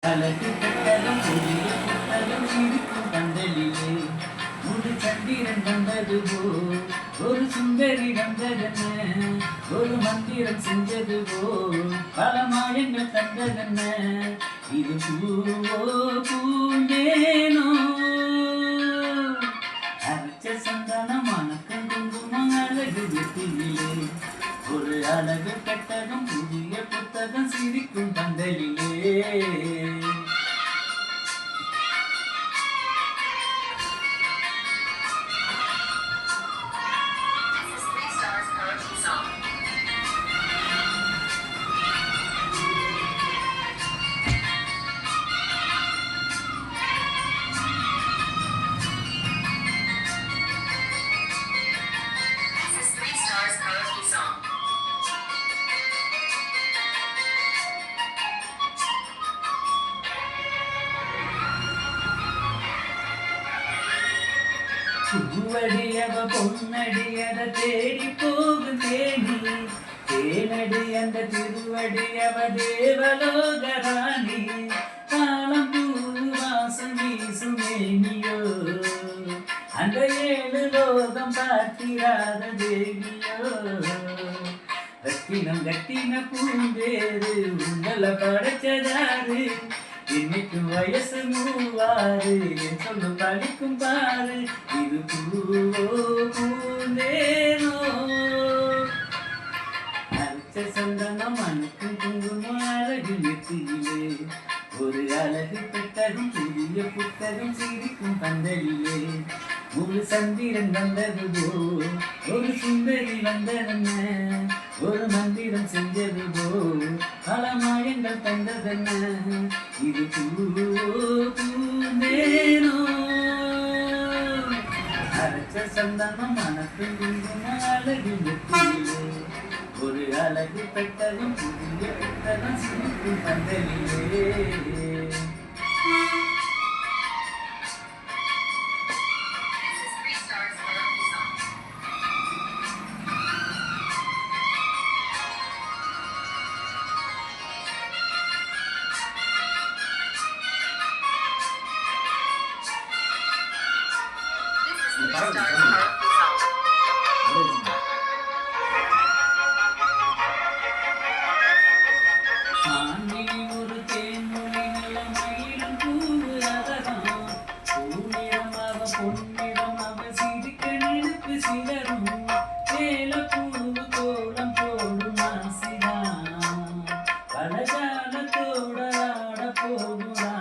அழகு புத்தகம் புதிய புத்தகம் இருக்கும் பந்தலிலே முழு சந்திரன் வந்தது போல் ஒரு சுந்தரி வந்ததென்ன ஒரு மந்திரம் செஞ்சது போல் பல மாயங்கள் தந்ததென்ன இது பூவோ பூந்தேனோ அரைச்ச சந்தானம் மணக்கம் குங்குமம் அழகு வெட்டிலே ஒரு அழகு கட்டகம் புதிய புத்தகம் சிரிக்கும் பந்தலிலே பூவடியவ பொன்னடியத தேடி போகும் தேனி தேனடி அந்த திருவடியவ தேவலோகராணி காலம் பூ வாசம் வீசும் மேனியோ அந்த ஏழு லோகம் பார்த்திராத தேவியோ ரத்தினம் கட்டின பூந்தேரு உங்களை படைச்சதாரு இன்னைக்கு வயசு மூவாறு என் சொல்லு படிக்கும் பாரு இது பூவோ பூந்தேனோ அரைச்ச சந்தனம் மனுக்கும் குங்குமம் அழகு நெத்தியிலே ஒரு அழகு பெட்டகம் புதிய புத்தகம் சிரிக்கும் பந்தலிலே முழு சந்திரன் வந்தது போல் ஒரு சுந்தரி வந்ததென்ன ஒரு மந்திரம் செஞ்சது போல் பல மாயங்கள் தந்ததென்ன இது பூவோ பூந்தேனோ அரைச்ச சந்தனம் மனத்தில் குங்குமம் அழகு நெத்தியிலே ஒரு அழகு பெட்டகம் புதிய புத்தகம் சிரிக்கும் பந்தலிலே ஒரு தேன்மொழி நல்ல மயிலும் பூவு அதரம் பூநிறமாக பொன்னிறமாக சிரிக்க நெருப்பு சிலரும் வேல பூவு கோலம் போடும் ஆசிதான் பலஜாலத்தோட ஆட போகும்